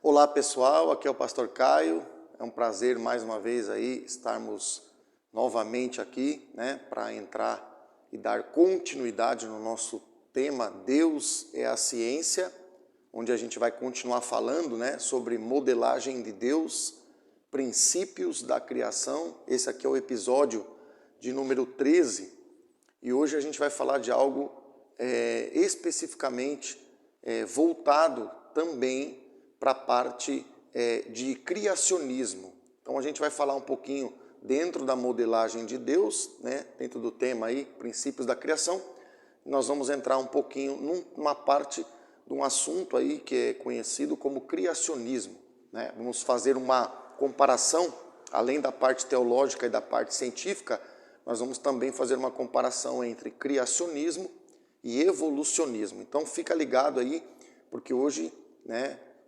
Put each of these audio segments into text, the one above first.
Olá pessoal, aqui é o Pastor Caio, é um prazer mais uma vez aí estarmos novamente aqui, para entrar e dar continuidade no nosso tema Deus é a ciência, onde a gente vai continuar falando, sobre modelagem de Deus, princípios da criação. Esse aqui é o episódio de número 13 e hoje a gente vai falar de algo especificamente voltado também para a parte de criacionismo. Então a gente vai falar um pouquinho dentro da modelagem de Deus, dentro do tema aí, princípios da criação. Nós vamos entrar um pouquinho numa parte de um assunto aí que é conhecido como criacionismo. Vamos fazer uma comparação, além da parte teológica e da parte científica, nós vamos também fazer uma comparação entre criacionismo e evolucionismo. Então fica ligado aí, porque hoje,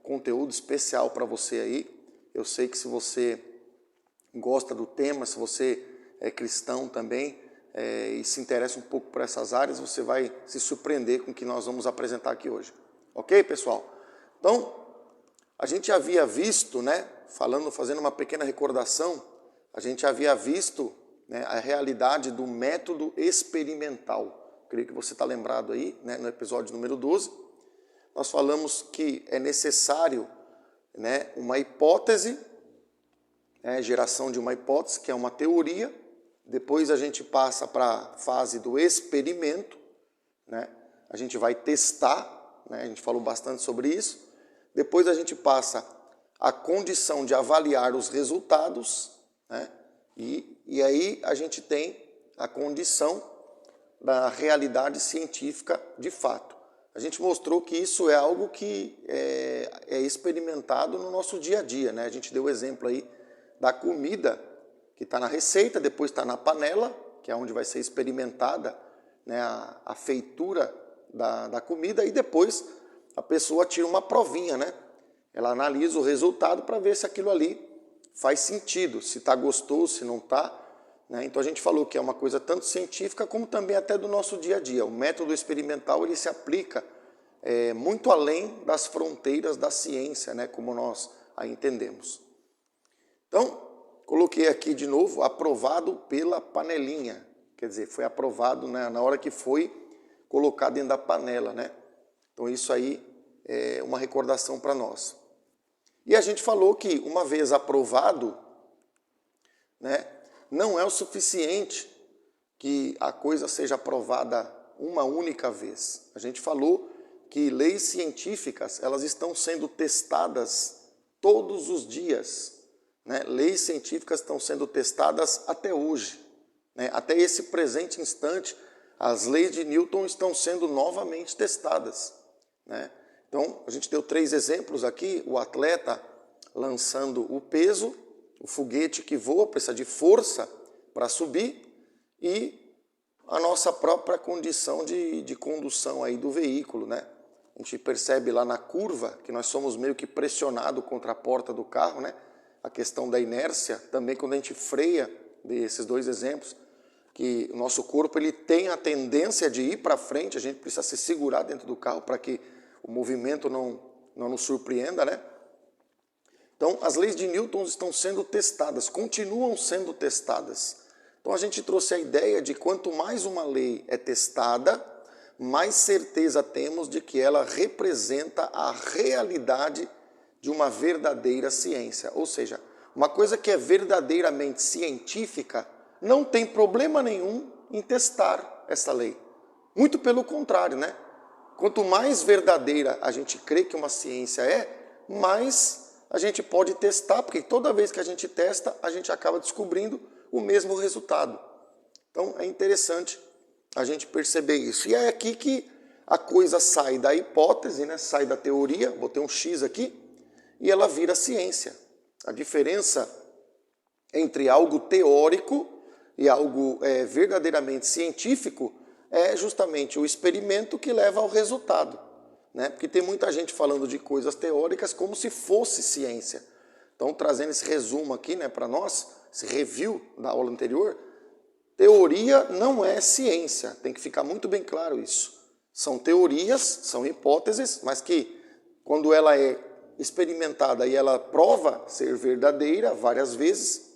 conteúdo especial para você aí. Eu sei que se você gosta do tema, se você é cristão também e se interessa um pouco por essas áreas, você vai se surpreender com o que nós vamos apresentar aqui hoje. Ok, pessoal? Então, a gente havia visto, fazendo uma pequena recordação, a gente havia visto a realidade do método experimental. Creio que você está lembrado aí, no episódio número 12. Nós falamos que é necessário uma hipótese, geração de uma hipótese, que é uma teoria. Depois a gente passa para a fase do experimento, a gente vai testar, a gente falou bastante sobre isso. Depois a gente passa a condição de avaliar os resultados, e aí a gente tem a condição da realidade científica de fato. A gente mostrou que isso é algo que é experimentado no nosso dia a dia. A gente deu o exemplo aí da comida que está na receita, depois está na panela, que é onde vai ser experimentada a feitura da comida, e depois a pessoa tira uma provinha, Ela analisa o resultado para ver se aquilo ali faz sentido, se está gostoso, se não está. Então a gente falou que é uma coisa tanto científica como também até do nosso dia a dia. O método experimental ele se aplica muito além das fronteiras da ciência, como nós a entendemos. Então, coloquei aqui de novo, aprovado pela panelinha. Quer dizer, foi aprovado na hora que foi colocado dentro da panela. Então isso aí é uma recordação para nós. E a gente falou que uma vez aprovado, não é o suficiente que a coisa seja aprovada uma única vez. A gente falou que leis científicas elas estão sendo testadas todos os dias. Leis científicas estão sendo testadas até hoje. Até esse presente instante, as leis de Newton estão sendo novamente testadas. Então, a gente deu 3 exemplos aqui. O atleta lançando o peso, o foguete que voa, precisa de força para subir, e a nossa própria condição de condução aí do veículo. A gente percebe lá na curva que nós somos meio que pressionados contra a porta do carro, A questão da inércia, também quando a gente freia, desses 2 exemplos, que o nosso corpo ele tem a tendência de ir para frente, a gente precisa se segurar dentro do carro para que o movimento não nos surpreenda, Então, as leis de Newton estão sendo testadas, continuam sendo testadas. Então, a gente trouxe a ideia de quanto mais uma lei é testada, mais certeza temos de que ela representa a realidade de uma verdadeira ciência. Ou seja, uma coisa que é verdadeiramente científica, não tem problema nenhum em testar essa lei. Muito pelo contrário, Quanto mais verdadeira a gente crê que uma ciência mais a gente pode testar, porque toda vez que a gente testa, a gente acaba descobrindo o mesmo resultado. Então é interessante a gente perceber isso. E é aqui que a coisa sai da hipótese, sai da teoria, botei um X aqui, e ela vira ciência. A diferença entre algo teórico e algo verdadeiramente científico é justamente o experimento que leva ao resultado. Porque tem muita gente falando de coisas teóricas como se fosse ciência. Então, trazendo esse resumo aqui para nós, esse review da aula anterior, teoria não é ciência, tem que ficar muito bem claro isso. São teorias, são hipóteses, mas que quando ela é experimentada e ela prova ser verdadeira várias vezes,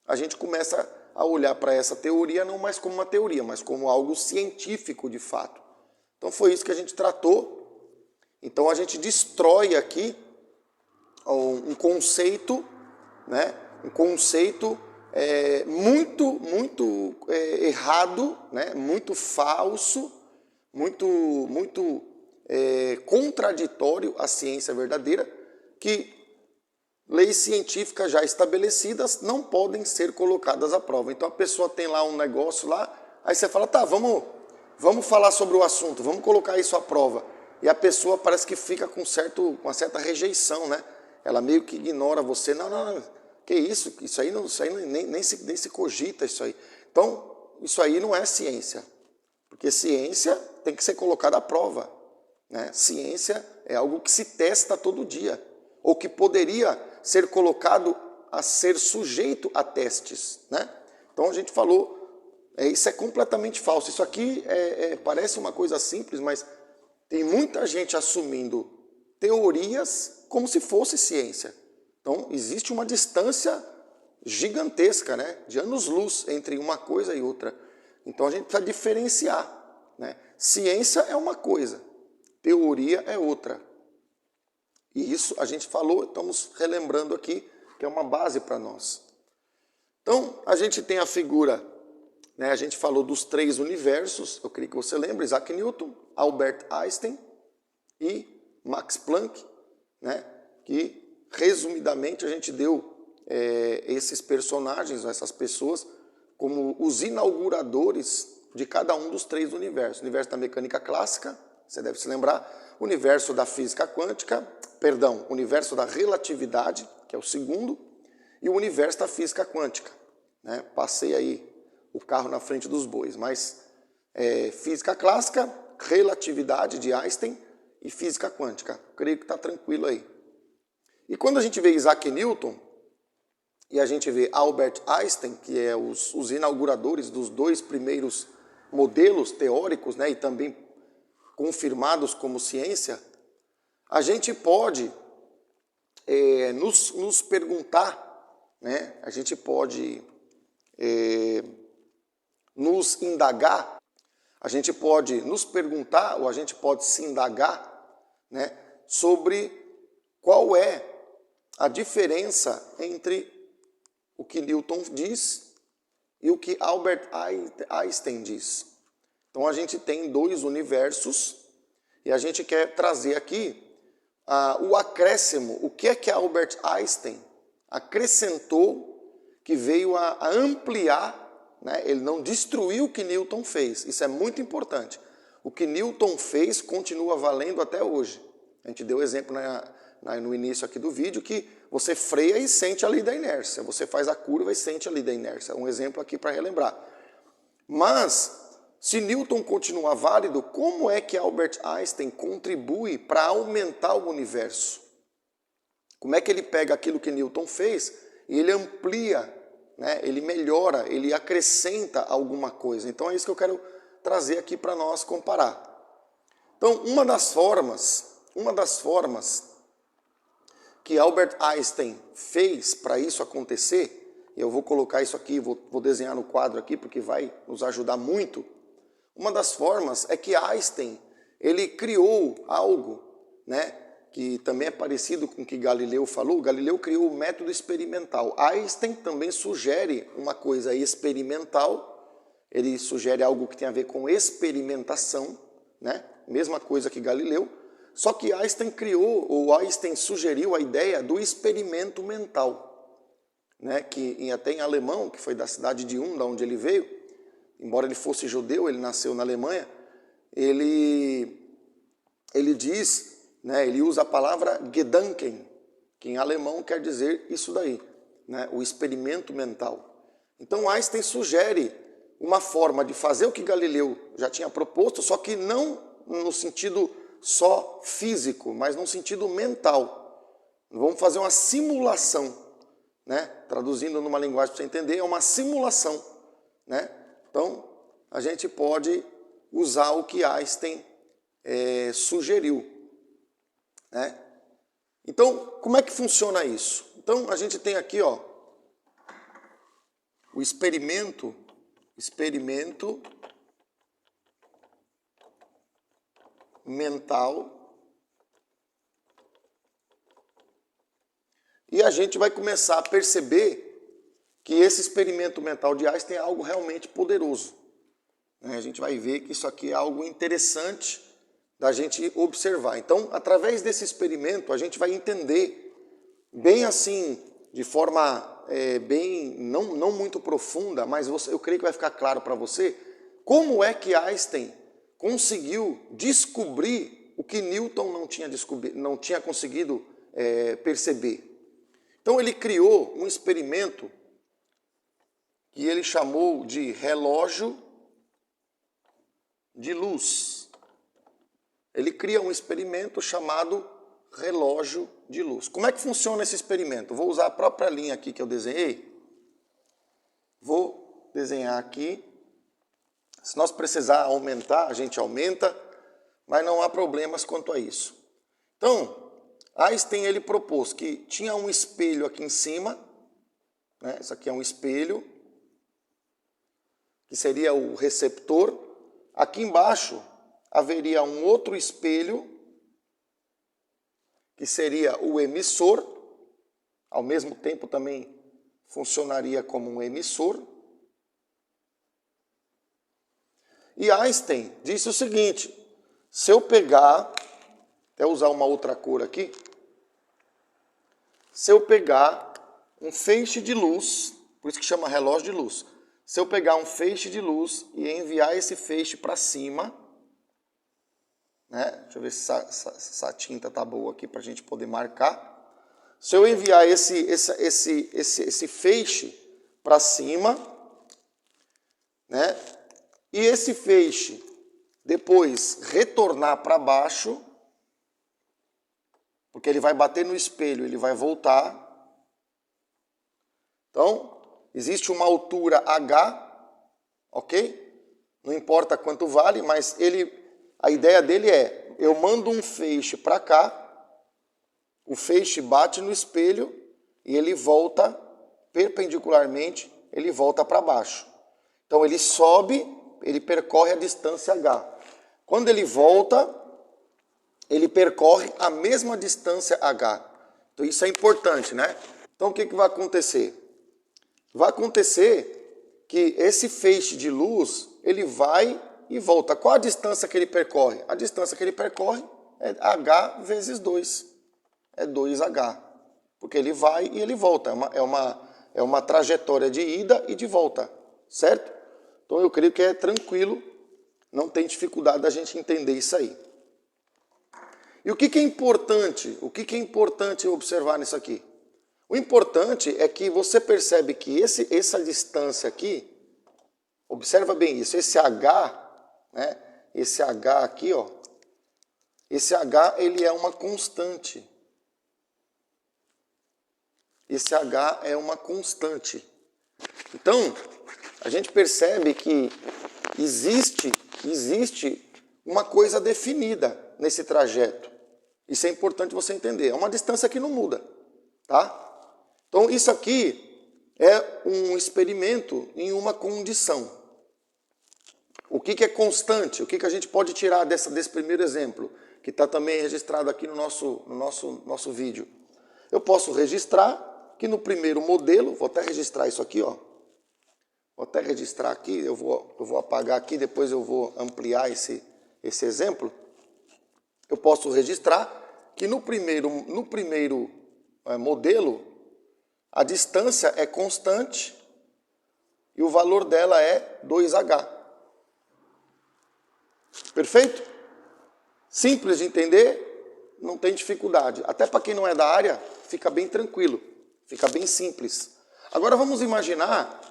a gente começa a olhar para essa teoria não mais como uma teoria, mas como algo científico de fato. Então foi isso que a gente tratou. Então a gente destrói aqui um conceito, né? Um conceito muito errado, né? Muito falso, muito contraditório à ciência verdadeira, que leis científicas já estabelecidas não podem ser colocadas à prova. Então a pessoa tem lá um negócio lá, aí você fala, tá, vamos falar sobre o assunto, vamos colocar isso à prova. E a pessoa parece que fica com uma certa rejeição, né? Ela meio que ignora você. Não, que isso? Isso aí nem se cogita isso aí. Então, isso aí não é ciência. Porque ciência tem que ser colocada à prova, né? Ciência é algo que se testa todo dia, ou que poderia ser colocado a ser sujeito a testes, né? Então a gente falou, isso é completamente falso. Isso aqui parece uma coisa simples, mas tem muita gente assumindo teorias como se fosse ciência. Então existe uma distância gigantesca, né? De anos-luz entre uma coisa e outra. Então a gente precisa diferenciar, né? Ciência é uma coisa, teoria é outra. E isso a gente falou, estamos relembrando aqui, que é uma base para nós. Então a gente tem a figura, né? A gente falou dos 3 universos, eu creio que você lembra, Isaac Newton, Albert Einstein e Max Planck, né? Que resumidamente a gente deu esses personagens, essas pessoas, como os inauguradores de cada um dos 3 universos. O universo da mecânica clássica, você deve se lembrar, o universo da física quântica, o universo da relatividade, que é o segundo, e o universo da física quântica, né? Passei aí o carro na frente dos bois, mas física clássica, relatividade de Einstein e física quântica. Creio que está tranquilo aí. E quando a gente vê Isaac Newton e a gente vê Albert Einstein, que é os inauguradores dos 2 primeiros modelos teóricos, né, e também confirmados como ciência, a gente pode nos perguntar, né, a gente pode nos indagar, a gente pode nos perguntar, ou a gente pode se indagar, né, sobre qual é a diferença entre o que Newton diz e o que Albert Einstein diz. Então a gente tem 2 universos e a gente quer trazer aqui o acréscimo, o que é que Albert Einstein acrescentou que veio a ampliar, né? Ele não destruiu o que Newton fez, isso é muito importante. O que Newton fez continua valendo até hoje. A gente deu exemplo no início aqui do vídeo que você freia e sente a lei da inércia, você faz a curva e sente a lei da inércia. Um exemplo aqui para relembrar. Mas, se Newton continuar válido, como é que Albert Einstein contribui para aumentar o universo? Como é que ele pega aquilo que Newton fez e ele amplia, né? Ele melhora, ele acrescenta alguma coisa? Então é isso que eu quero trazer aqui para nós comparar. Então, uma das formas que Albert Einstein fez para isso acontecer, eu vou colocar isso aqui, vou desenhar no quadro aqui porque vai nos ajudar muito. Uma das formas é que Einstein, ele criou algo, né, que também é parecido com o que Galileu falou. Galileu criou o método experimental. Einstein também sugere uma coisa experimental, ele sugere algo que tem a ver com experimentação, né, mesma coisa que Galileu, só que Einstein sugeriu a ideia do experimento mental, né, que até em alemão, que foi da cidade de da onde ele veio, embora ele fosse judeu, ele nasceu na Alemanha, ele diz, né, ele usa a palavra Gedanken, que em alemão quer dizer isso daí, né, o experimento mental. Então Einstein sugere uma forma de fazer o que Galileu já tinha proposto, só que não no sentido só físico, mas no sentido mental. Vamos fazer uma simulação, né? Traduzindo numa linguagem para você entender, é uma simulação, né? Então, a gente pode usar o que Einstein sugeriu, né? Então, como é que funciona isso? Então, a gente tem aqui, ó, o experimento mental. E a gente vai começar a perceber que esse experimento mental de Einstein é algo realmente poderoso. A gente vai ver que isso aqui é algo interessante da gente observar. Então, através desse experimento, a gente vai entender bem assim, de forma bem, não muito profunda, mas eu creio que vai ficar claro para você, como é que Einstein conseguiu descobrir o que Newton não tinha conseguido perceber. Então ele criou um experimento que ele chamou de relógio de luz. Ele cria um experimento chamado relógio de luz. Como é que funciona esse experimento? Vou usar a própria linha aqui que eu desenhei. Vou desenhar aqui. Se nós precisar aumentar, a gente aumenta, mas não há problemas quanto a isso. Então, Einstein ele propôs que tinha um espelho aqui em cima, né? Isso aqui é um espelho, que seria o receptor. Aqui embaixo haveria um outro espelho, que seria o emissor, ao mesmo tempo também funcionaria como um emissor. E Einstein disse o seguinte, se eu pegar, até usar uma outra cor aqui, se eu pegar um feixe de luz, por isso que chama relógio de luz, se eu pegar um feixe de luz e enviar esse feixe para cima, né? Deixa eu ver se essa tinta tá boa aqui para a gente poder marcar. Se eu enviar esse feixe para cima, né? E esse feixe depois retornar para baixo, porque ele vai bater no espelho, ele vai voltar. Então, existe uma altura H, ok? Não importa quanto vale, mas a ideia dele é, eu mando um feixe para cá, o feixe bate no espelho e ele volta perpendicularmente, ele volta para baixo. Então ele sobe, ele percorre a distância H. Quando ele volta, ele percorre a mesma distância H. Então isso é importante, né? Então o que vai acontecer? Vai acontecer que esse feixe de luz, ele vai e volta. Qual a distância que ele percorre? A distância que ele percorre é H vezes 2. É 2H. Porque ele vai e ele volta. É uma trajetória de ida e de volta. Certo? Então eu creio que é tranquilo. Não tem dificuldade da gente entender isso aí. E o que é importante? O que é importante observar nisso aqui? O importante é que você percebe que essa distância aqui, observa bem isso, esse H, né? Esse H aqui, ó, esse H ele é uma constante. Esse H é uma constante. Então, a gente percebe que existe uma coisa definida nesse trajeto. Isso é importante você entender. É uma distância que não muda, tá? Então, isso aqui é um experimento em uma condição. O que é constante? O que a gente pode tirar desse primeiro exemplo, que está também registrado aqui no nosso vídeo? Eu posso registrar que no primeiro modelo, vou até registrar isso aqui, ó. Vou até registrar aqui, eu vou apagar aqui, depois eu vou ampliar esse exemplo. Eu posso registrar que no primeiro modelo, a distância é constante e o valor dela é 2H. Perfeito? Simples de entender, não tem dificuldade. Até para quem não é da área, fica bem tranquilo, fica bem simples. Agora vamos imaginar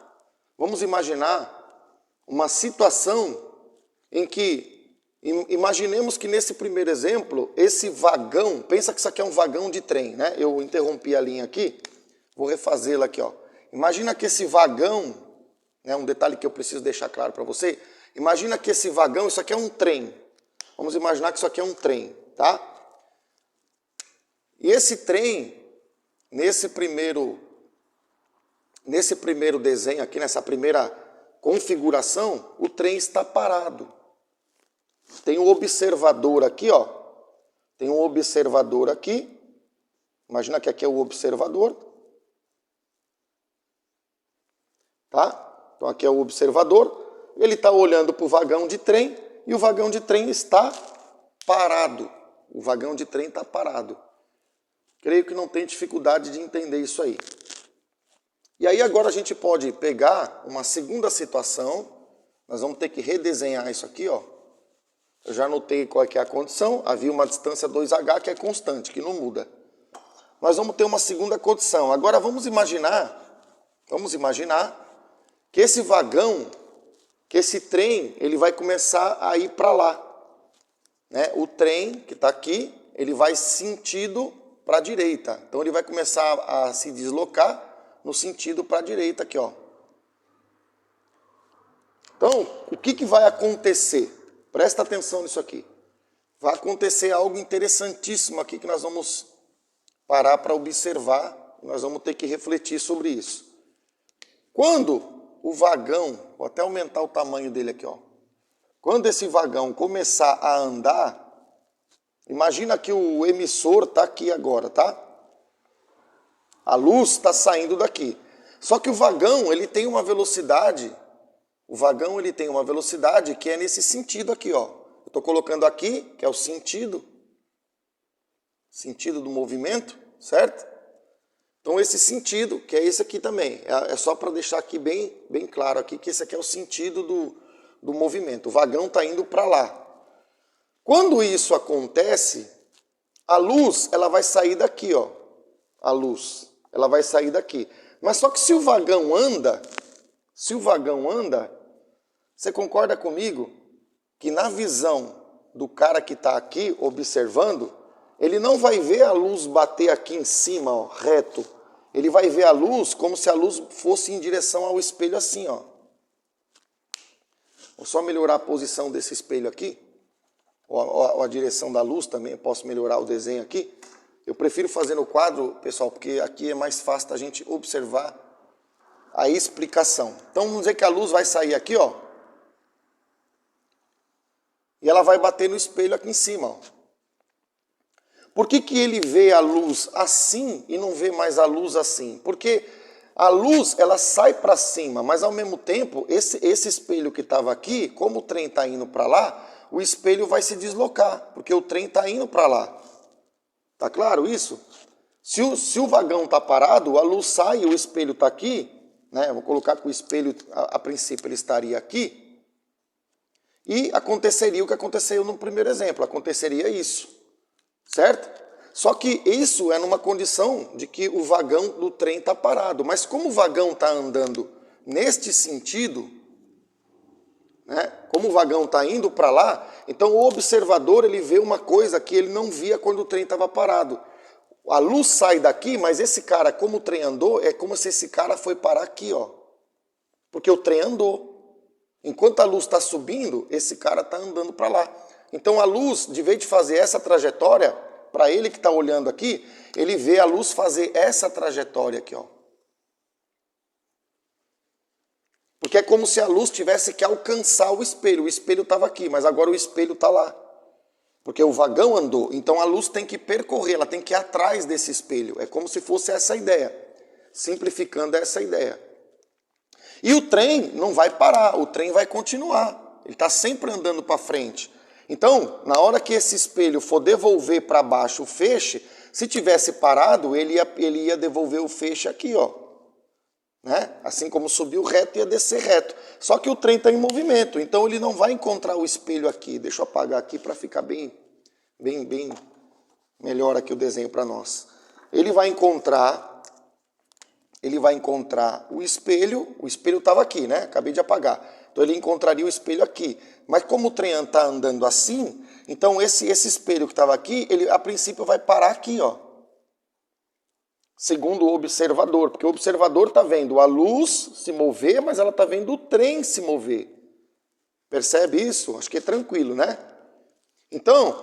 uma situação em que, imaginemos que nesse primeiro exemplo, esse vagão, pensa que isso aqui é um vagão de trem, né? Eu interrompi a linha aqui, vou refazê-la aqui, ó. Imagina que esse vagão, né, um detalhe que eu preciso deixar claro para você, imagina que esse vagão, isso aqui é um trem. Vamos imaginar que isso aqui é um trem, tá? E esse trem, nesse primeiro desenho aqui, nessa primeira configuração, o trem está parado. Tem um observador aqui, ó. Tem um observador aqui. Imagina que aqui é o observador. Tá? Então aqui é o observador. Ele está olhando para o vagão de trem e o vagão de trem está parado. O vagão de trem está parado. Creio que não tem dificuldade de entender isso aí. E aí agora a gente pode pegar uma segunda situação. Nós vamos ter que redesenhar isso aqui, ó. Eu já anotei qual é que é a condição. Havia uma distância 2h que é constante, que não muda. Nós vamos ter uma segunda condição. Agora vamos imaginar que esse vagão, que esse trem, ele vai começar a ir para lá. Né? O trem que está aqui, ele vai sentido para a direita. Então ele vai começar a se deslocar no sentido para a direita aqui, ó. Então, o que vai acontecer? Presta atenção nisso aqui. Vai acontecer algo interessantíssimo aqui que nós vamos parar para observar. Nós vamos ter que refletir sobre isso. Quando o vagão, vou até aumentar o tamanho dele aqui, ó. Quando esse vagão começar a andar, imagina que o emissor está aqui agora, tá? A luz está saindo daqui. Só que o vagão, ele tem uma velocidade, que é nesse sentido aqui, ó. Eu estou colocando aqui, que é o sentido do movimento, certo? Então esse sentido, que é esse aqui também, é só para deixar aqui bem claro aqui, que esse aqui é o sentido do movimento. O vagão está indo para lá. Quando isso acontece, a luz, ela vai sair daqui, ó. A luz, ela vai sair daqui. Mas só que se o vagão anda, você concorda comigo que na visão do cara que está aqui observando, ele não vai ver a luz bater aqui em cima, ó, reto. Ele vai ver a luz como se a luz fosse em direção ao espelho assim, ó. Vou só melhorar a posição desse espelho aqui. Ou a direção da luz também, posso melhorar o desenho aqui. Eu prefiro fazer no quadro, pessoal, porque aqui é mais fácil da gente observar a explicação. Então vamos dizer que a luz vai sair aqui, ó. E ela vai bater no espelho aqui em cima, ó. Por que ele vê a luz assim e não vê mais a luz assim? Porque a luz, ela sai para cima, mas ao mesmo tempo, esse espelho que estava aqui, como o trem está indo para lá, o espelho vai se deslocar, porque o trem está indo para lá. Tá claro isso? Se o vagão está parado, a luz sai e o espelho está aqui, né? Vou colocar que o espelho, a princípio, ele estaria aqui, e aconteceria o que aconteceu no primeiro exemplo, aconteceria isso. Certo? Só que isso é numa condição de que o vagão do trem está parado. Mas como o vagão está andando neste sentido, né? Como o vagão está indo para lá, então o observador ele vê uma coisa que ele não via quando o trem estava parado. A luz sai daqui, mas esse cara, como o trem andou, é como se esse cara foi parar aqui, ó. Porque o trem andou. Enquanto a luz está subindo, esse cara está andando para lá. Então a luz, de vez de fazer essa trajetória, para ele que está olhando aqui, ele vê a luz fazer essa trajetória aqui, ó. Porque é como se a luz tivesse que alcançar o espelho estava aqui, mas agora o espelho está lá. Porque o vagão andou, então a luz tem que percorrer, ela tem que ir atrás desse espelho. É como se fosse essa ideia, simplificando essa ideia. E o trem não vai parar, o trem vai continuar. Ele está sempre andando para frente. Então, na hora que esse espelho for devolver para baixo o feixe, se tivesse parado, ele ia devolver o feixe aqui, ó. Né? Assim como subiu reto, ia descer reto. Só que o trem está em movimento, então ele não vai encontrar o espelho aqui. Deixa eu apagar aqui para ficar bem melhor aqui o desenho para nós. Ele vai encontrar o espelho estava aqui, né? Acabei de apagar. Então ele encontraria o espelho aqui. Mas como o trem está andando assim, então esse espelho que estava aqui, ele a princípio vai parar aqui, ó. Segundo o observador, porque o observador está vendo a luz se mover, mas ela está vendo o trem se mover. Percebe isso? Acho que é tranquilo, né? Então,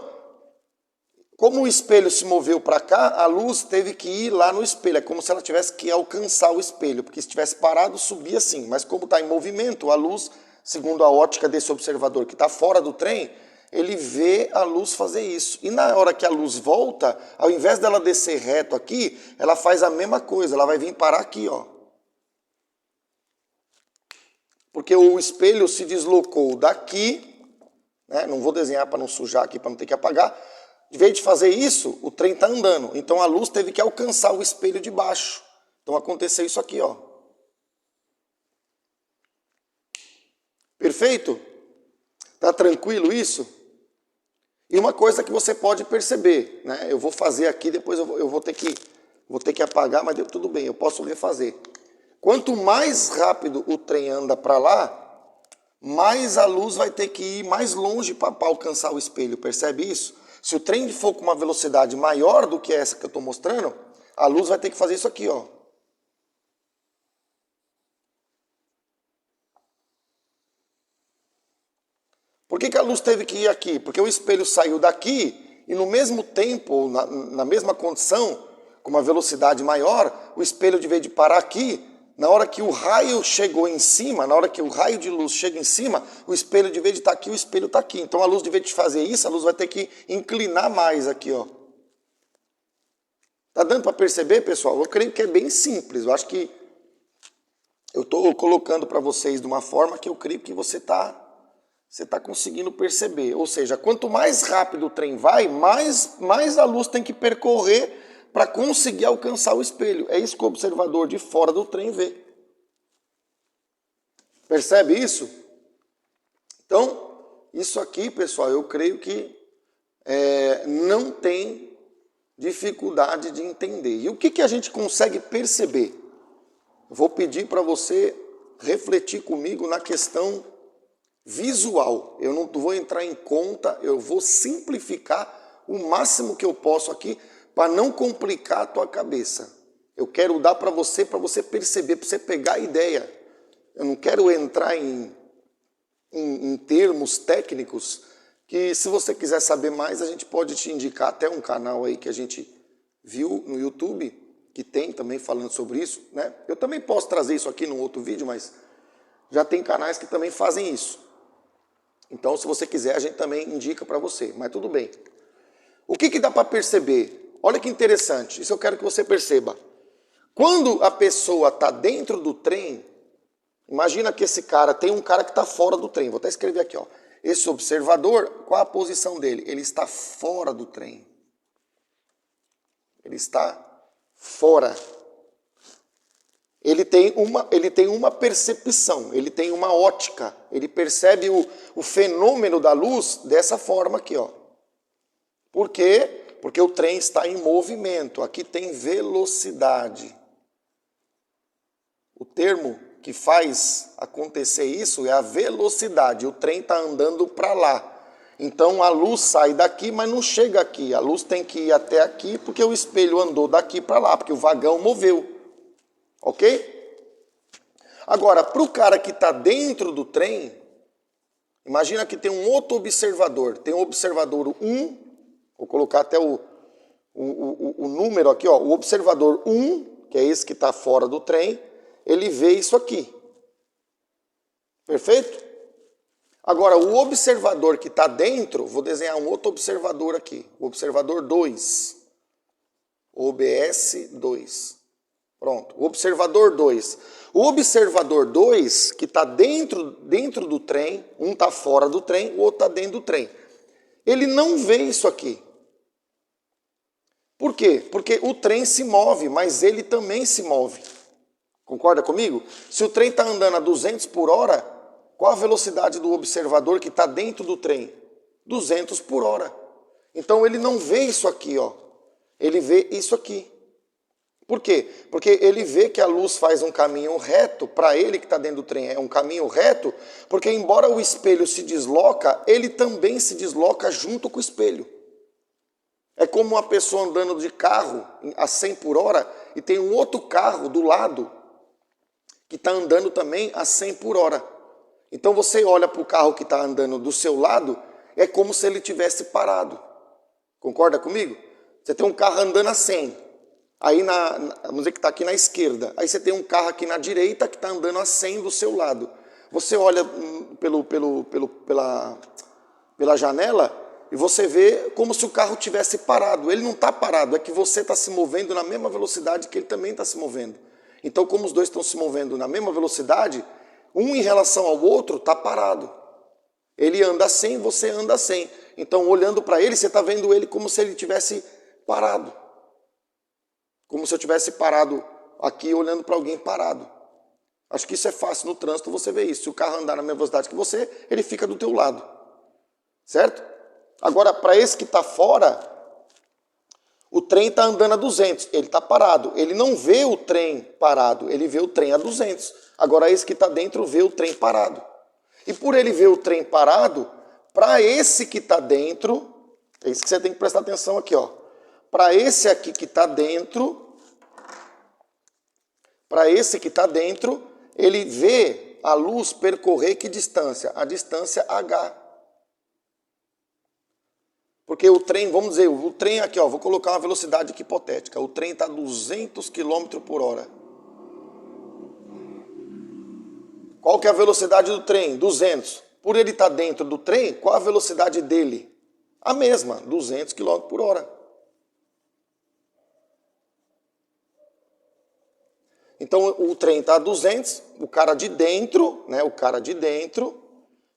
Como o espelho se moveu para cá, a luz teve que ir lá no espelho. É como se ela tivesse que alcançar o espelho, porque se tivesse parado, subia assim. Mas como está em movimento, a luz, segundo a ótica desse observador que está fora do trem, ele vê a luz fazer isso. E na hora que a luz volta, ao invés dela descer reto aqui, ela faz a mesma coisa, ela vai vir parar aqui, ó. Porque o espelho se deslocou daqui, né? Não vou desenhar para não sujar aqui, para não ter que apagar. Em vez de fazer isso, o trem está andando. Então a luz teve que alcançar o espelho de baixo. Então aconteceu isso aqui, ó. Perfeito? Tá tranquilo isso? E uma coisa que você pode perceber, né? Eu vou fazer aqui, depois eu vou ter que apagar, mas tudo bem, eu posso refazer. Quanto mais rápido o trem anda para lá, mais a luz vai ter que ir mais longe para alcançar o espelho. Percebe isso? Se o trem for com uma velocidade maior do que essa que eu estou mostrando, a luz vai ter que fazer isso aqui, ó. Por que a luz teve que ir aqui? Porque o espelho saiu daqui e no mesmo tempo, na mesma condição, com uma velocidade maior, o espelho, de vez de parar aqui, na hora que o raio chegou em cima, na hora que o raio de luz chega em cima, o espelho, de vez de estar aqui, o espelho está aqui. Então a luz, de vez de fazer isso, a luz vai ter que inclinar mais aqui, ó. Tá dando para perceber, pessoal? Eu creio que é bem simples. Eu acho que eu estou colocando para vocês de uma forma que eu creio que você está conseguindo perceber. Ou seja, quanto mais rápido o trem vai, mais a luz tem que percorrer para conseguir alcançar o espelho. É isso que o observador de fora do trem vê. Percebe isso? Então, isso aqui, pessoal, eu creio que não tem dificuldade de entender. E o que a gente consegue perceber? Eu vou pedir para você refletir comigo na questão visual. Eu não vou entrar em conta, eu vou simplificar o máximo que eu posso aqui para não complicar a tua cabeça. Eu quero dar para você perceber, para você pegar a ideia. Eu não quero entrar em termos técnicos que, se você quiser saber mais, a gente pode te indicar até um canal aí que a gente viu no YouTube, que tem também falando sobre isso, né? Eu também posso trazer isso aqui num outro vídeo, mas já tem canais que também fazem isso. Então, se você quiser, a gente também indica para você, mas tudo bem. O que dá para perceber? Olha que interessante, isso eu quero que você perceba. Quando a pessoa está dentro do trem, imagina que esse cara, tem um cara que está fora do trem. Vou até escrever aqui, ó. Esse observador, qual a posição dele? Ele está fora do trem. Ele está fora. Ele tem uma percepção, ele tem uma ótica. Ele percebe o fenômeno da luz dessa forma aqui, ó. Por quê? Porque o trem está em movimento. Aqui tem velocidade. O termo que faz acontecer isso é a velocidade. O trem está andando para lá. Então a luz sai daqui, mas não chega aqui. A luz tem que ir até aqui porque o espelho andou daqui para lá, porque o vagão moveu. Ok? Agora, para o cara que está dentro do trem, imagina que tem um outro observador. Tem o observador 1, vou colocar até o número aqui, ó. O observador 1, que é esse que está fora do trem, ele vê isso aqui. Perfeito? Agora, o observador que está dentro, vou desenhar um outro observador aqui. O observador 2. OBS 2. Pronto. O observador 2. O observador 2, que está dentro do trem, um está fora do trem, o outro está dentro do trem. Ele não vê isso aqui. Por quê? Porque o trem se move, mas ele também se move. Concorda comigo? Se o trem está andando a 200 por hora, qual a velocidade do observador que está dentro do trem? 200 por hora. Então ele não vê isso aqui, ó. Ele vê isso aqui. Por quê? Porque ele vê que a luz faz um caminho reto, para ele que está dentro do trem é um caminho reto, porque embora o espelho se desloca, ele também se desloca junto com o espelho. É como uma pessoa andando de carro a 100 por hora e tem um outro carro do lado que está andando também a 100 por hora. Então você olha para o carro que está andando do seu lado, é como se ele tivesse parado. Concorda comigo? Você tem um carro andando a 100. Aí, vamos dizer que está aqui na esquerda. Aí você tem um carro aqui na direita que está andando a 100 do seu lado. Você olha pela janela e você vê como se o carro tivesse parado. Ele não está parado, é que você está se movendo na mesma velocidade que ele também está se movendo. Então, como os dois estão se movendo na mesma velocidade, um em relação ao outro está parado. Ele anda a 100, você anda a 100. Então, olhando para ele, você está vendo ele como se ele tivesse parado. Como se eu tivesse parado aqui olhando para alguém parado. Acho que isso é fácil no trânsito, você vê isso. Se o carro andar na mesma velocidade que você, ele fica do teu lado. Certo? Agora, para esse que está fora, o trem está andando a 200, ele está parado. Ele não vê o trem parado, ele vê o trem a 200. Agora, esse que está dentro vê o trem parado. E por ele ver o trem parado, para esse que está dentro, é isso que você tem que prestar atenção aqui, ó. Para esse aqui que está dentro, ele vê a luz percorrer que distância? A distância H. Porque o trem, vamos dizer, o trem aqui, ó, vou colocar uma velocidade aqui hipotética. O trem está a 200 km por hora. Qual que é a velocidade do trem? 200. Por ele estar dentro do trem, qual a velocidade dele? A mesma, 200 km por hora. Então o trem está a 200, o cara de dentro,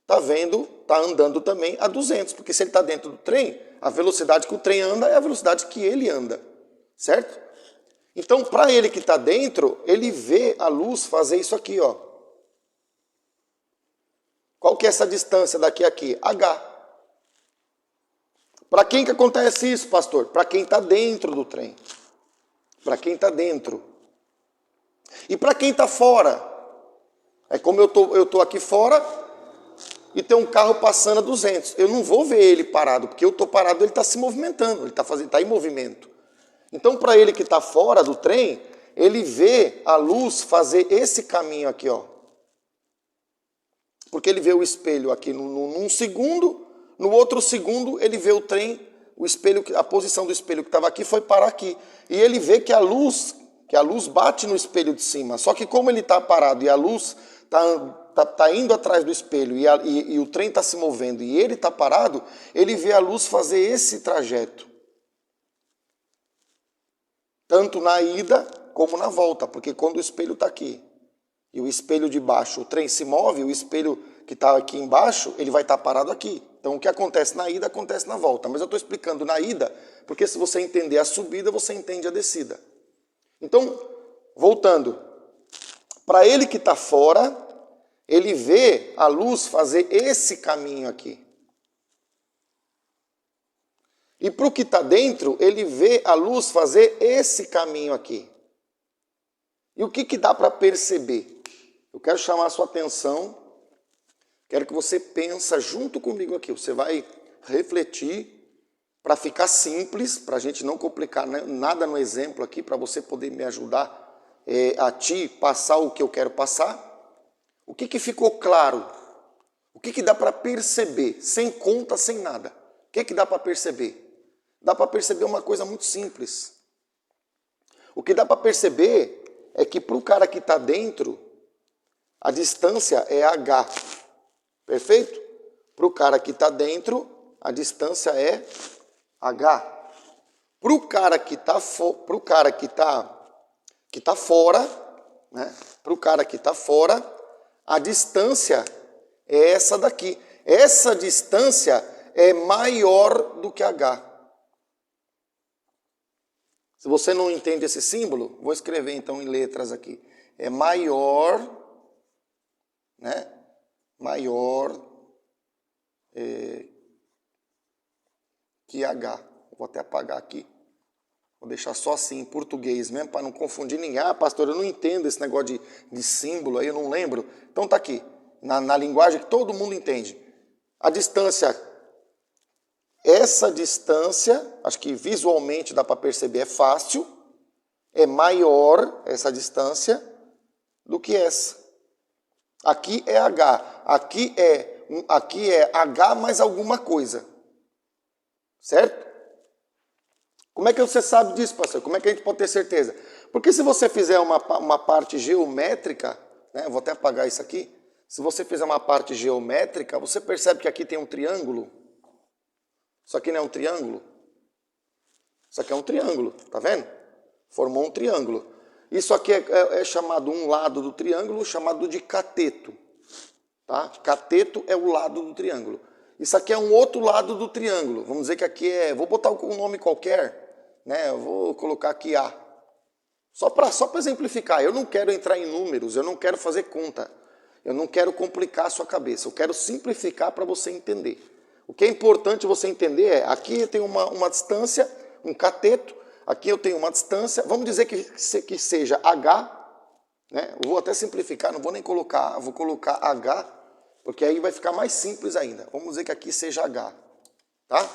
está vendo, está andando também a 200, porque se ele está dentro do trem, a velocidade que o trem anda é a velocidade que ele anda, certo? Então, para ele que está dentro, ele vê a luz fazer isso aqui, ó. Qual que é essa distância daqui a aqui? H. Para quem que acontece isso, pastor? Para quem está dentro do trem. Para quem está dentro. E para quem está fora? É como eu tô aqui fora e tem um carro passando a 200. Eu não vou ver ele parado, porque eu estou parado, ele está se movimentando, ele está em movimento. Então, para ele que está fora do trem, ele vê a luz fazer esse caminho aqui, ó. Porque ele vê o espelho aqui num segundo, no outro segundo ele vê o trem, o espelho, a posição do espelho que estava aqui foi parar aqui. E ele vê que a luz bate no espelho de cima. Só que como ele está parado e a luz está indo atrás do espelho e o trem está se movendo e ele está parado, ele vê a luz fazer esse trajeto. Tanto na ida como na volta, porque quando o espelho está aqui e o espelho de baixo, o trem se move, o espelho que está aqui embaixo, ele vai estar parado aqui. Então o que acontece na ida, acontece na volta. Mas eu estou explicando na ida, porque se você entender a subida, você entende a descida. Então, voltando, para ele que está fora, ele vê a luz fazer esse caminho aqui. E para o que está dentro, ele vê a luz fazer esse caminho aqui. E o que dá para perceber? Eu quero chamar a sua atenção, quero que você pense junto comigo aqui. Você vai refletir para ficar simples, para a gente não complicar nada no exemplo aqui, para você poder me ajudar a te passar o que eu quero passar. O que ficou claro? O que dá para perceber? Sem conta, sem nada. O que dá para perceber? Dá para perceber uma coisa muito simples. O que dá para perceber é que para o cara que está dentro, a distância é H. Perfeito? Para o cara que está dentro, a distância é H. Para o cara que está fora, né? Para o cara que está fora, a distância é essa daqui. Essa distância é maior do que H. Se você não entende esse símbolo, vou escrever então em letras aqui. É maior, né? Maior que H. Vou até apagar aqui. Vou deixar só assim em português mesmo, para não confundir ninguém. Ah, pastor, eu não entendo esse negócio de símbolo aí, eu não lembro. Então tá aqui, na linguagem que todo mundo entende. A distância, essa distância, acho que visualmente dá para perceber, é fácil, é maior essa distância do que essa. Aqui é H, aqui é H mais alguma coisa, certo? Como é que você sabe disso, pastor? Como é que a gente pode ter certeza? Porque se você fizer uma parte geométrica, né, vou até apagar isso aqui, se você fizer uma parte geométrica, você percebe que aqui tem um triângulo. Isso aqui não é um triângulo? Isso aqui é um triângulo, tá vendo? Formou um triângulo. Isso aqui é chamado um lado do triângulo, chamado de cateto. Tá? Cateto é o lado do triângulo. Isso aqui é um outro lado do triângulo. Vamos dizer que aqui é... Vou botar um nome qualquer, né? Eu vou colocar aqui A. Só para exemplificar. Eu não quero entrar em números, eu não quero fazer conta. Eu não quero complicar a sua cabeça. Eu quero simplificar para você entender. O que é importante você entender é... Aqui eu tenho uma distância, um cateto. Aqui eu tenho uma distância. Vamos dizer que seja H. Né? Eu vou até simplificar, não vou nem colocar, vou colocar H, porque aí vai ficar mais simples ainda. Vamos dizer que aqui seja H, tá?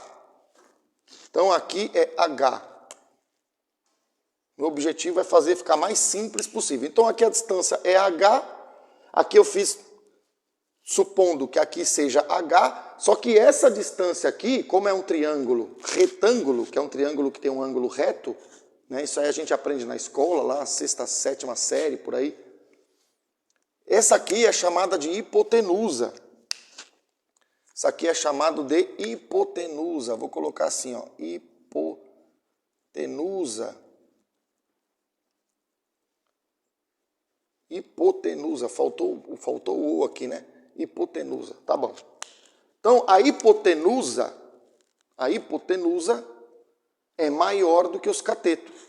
Então aqui é H. Meu objetivo é fazer ficar mais simples possível. Então aqui a distância é H, aqui eu fiz, supondo que aqui seja H, só que essa distância aqui, como é um triângulo retângulo, que é um triângulo que tem um ângulo reto, né? Isso aí a gente aprende na escola, lá, 6ª, 7ª série, por aí. Essa aqui é chamada de hipotenusa. Isso aqui é chamado de hipotenusa. Vou colocar assim, ó, hipotenusa. Hipotenusa, faltou o O aqui, né? Hipotenusa, tá bom. Então, a hipotenusa é maior do que os catetos.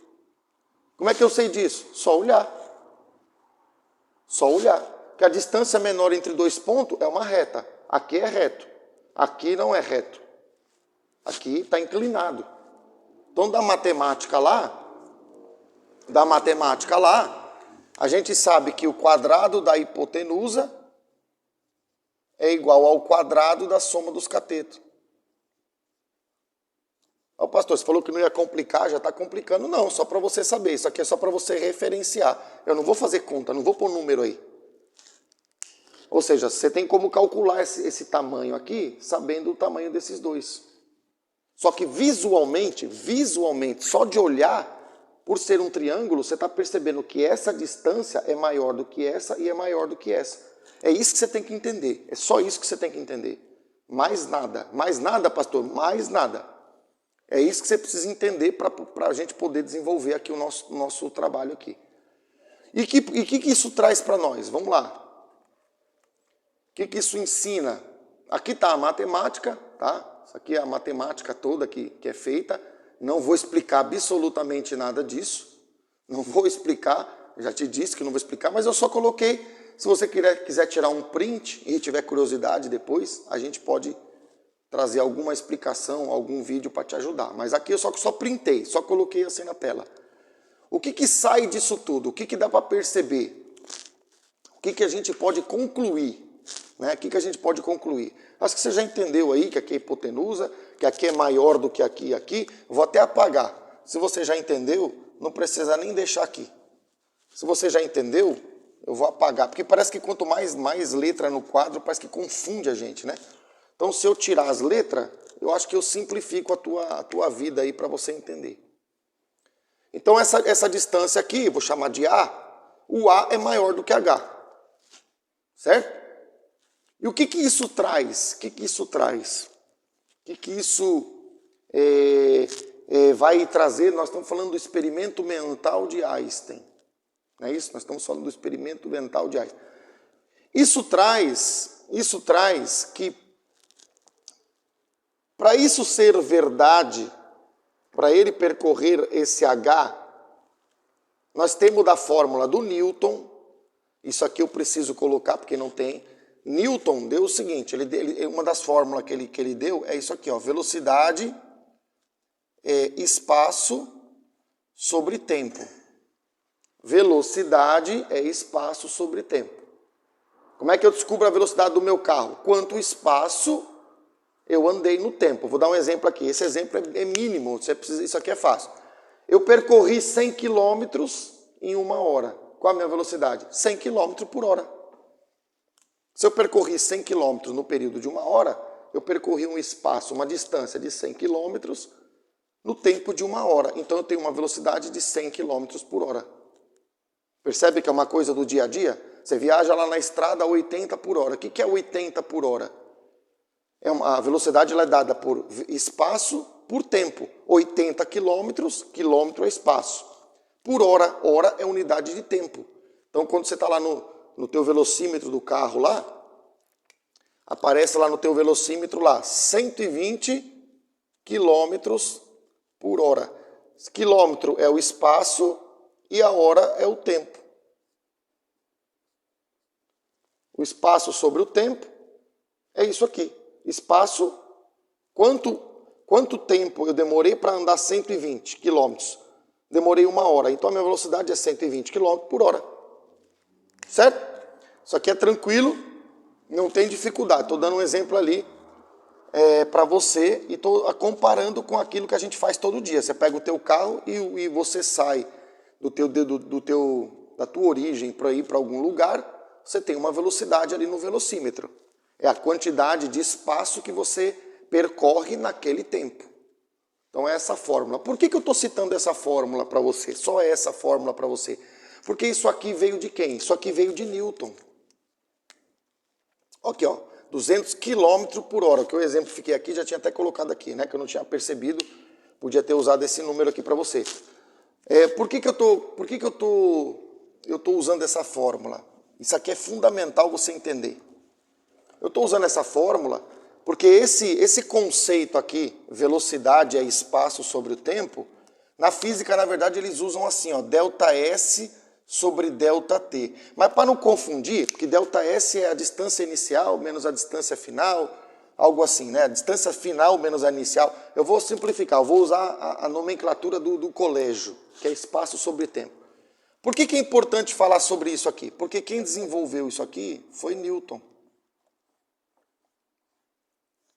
Como é que eu sei disso? Só olhar. Só olhar. Que a distância menor entre dois pontos é uma reta. Aqui é reto. Aqui não é reto. Aqui está inclinado. Então, da matemática lá, a gente sabe que o quadrado da hipotenusa é igual ao quadrado da soma dos catetos. O pastor, você falou que não ia complicar, já está complicando. Não, só para você saber. Isso aqui é só para você referenciar. Eu não vou fazer conta, não vou pôr número aí. Ou seja, você tem como calcular esse tamanho aqui, sabendo o tamanho desses dois. Só que visualmente, só de olhar, por ser um triângulo, você está percebendo que essa distância é maior do que essa e é maior do que essa. É isso que você tem que entender. É só isso que você tem que entender. Mais nada. Mais nada, pastor? Mais nada. É isso que você precisa entender para a gente poder desenvolver aqui o nosso trabalho aqui. E que isso traz para nós? Vamos lá. O que isso ensina? Aqui está a matemática, tá? Isso aqui é a matemática toda que é feita. Não vou explicar absolutamente nada disso. Não vou explicar, já te disse que não vou explicar, mas eu só coloquei. Se você quiser tirar um print e tiver curiosidade depois, a gente pode trazer alguma explicação, algum vídeo para te ajudar. Mas aqui eu só printei, só coloquei assim na tela. O que sai disso tudo? O que dá para perceber? O que a gente pode concluir? Né? O que a gente pode concluir? Acho que você já entendeu aí que aqui é hipotenusa, que aqui é maior do que aqui e aqui. Vou até apagar. Se você já entendeu, não precisa nem deixar aqui. Se você já entendeu, eu vou apagar. Porque parece que quanto mais letra no quadro, parece que confunde a gente, né? Então, se eu tirar as letras, eu acho que eu simplifico a tua vida aí para você entender. Então, essa distância aqui, vou chamar de A, o A é maior do que H. Certo? E o que isso traz? O que isso traz? O que isso vai trazer? Nós estamos falando do experimento mental de Einstein. Não é isso? Nós estamos falando do experimento mental de Einstein. Isso traz que, para isso ser verdade, para ele percorrer esse H, nós temos da fórmula do Newton, isso aqui eu preciso colocar porque não tem. Newton deu o seguinte, uma das fórmulas que ele deu é isso aqui, ó, velocidade, espaço sobre tempo. Velocidade é espaço sobre tempo. Como é que eu descubro a velocidade do meu carro? Quanto espaço eu andei no tempo. Vou dar um exemplo aqui. Esse exemplo é mínimo, isso aqui é fácil. Eu percorri 100 km em 1 hora. Qual a minha velocidade? 100 km por hora. Se eu percorri 100 km no período de 1 hora, eu percorri um espaço, uma distância de 100 km no tempo de 1 hora. Então eu tenho uma velocidade de 100 km por hora. Percebe que é uma coisa do dia a dia? Você viaja lá na estrada a 80 por hora. O que é 80 por hora? A velocidade ela é dada por espaço por tempo. 80 quilômetros, quilômetro é espaço. Por hora, hora é unidade de tempo. Então quando você está lá no teu velocímetro do carro lá, aparece lá no teu velocímetro lá, 120 quilômetros por hora. Quilômetro é o espaço e a hora é o tempo. O espaço sobre o tempo é isso aqui. Espaço, quanto tempo eu demorei para andar 120 quilômetros? Demorei 1 hora, então a minha velocidade é 120 quilômetros por hora. Certo? Isso aqui é tranquilo, não tem dificuldade. Estou dando um exemplo ali para você e estou comparando com aquilo que a gente faz todo dia. Você pega o teu carro e você sai da tua origem para ir para algum lugar, você tem uma velocidade ali no velocímetro. É a quantidade de espaço que você percorre naquele tempo. Então é essa fórmula. Por que eu estou citando essa fórmula para você? Só essa fórmula para você. Porque isso aqui veio de quem? Isso aqui veio de Newton. Aqui, ó, 200 km por hora. Que eu exemplifiquei aqui, já tinha até colocado aqui, né? Que eu não tinha percebido. Podia ter usado esse número aqui para você. Por que eu tô usando essa fórmula? Isso aqui é fundamental você entender. Eu estou usando essa fórmula porque esse conceito aqui, velocidade é espaço sobre o tempo, na física, na verdade, eles usam assim, ó, ΔS sobre ΔT. Mas para não confundir, porque ΔS é a distância inicial menos a distância final, algo assim, né? A distância final menos a inicial. Eu vou simplificar, eu vou usar a nomenclatura do colégio, que é espaço sobre tempo. Por que é importante falar sobre isso aqui? Porque quem desenvolveu isso aqui foi Newton.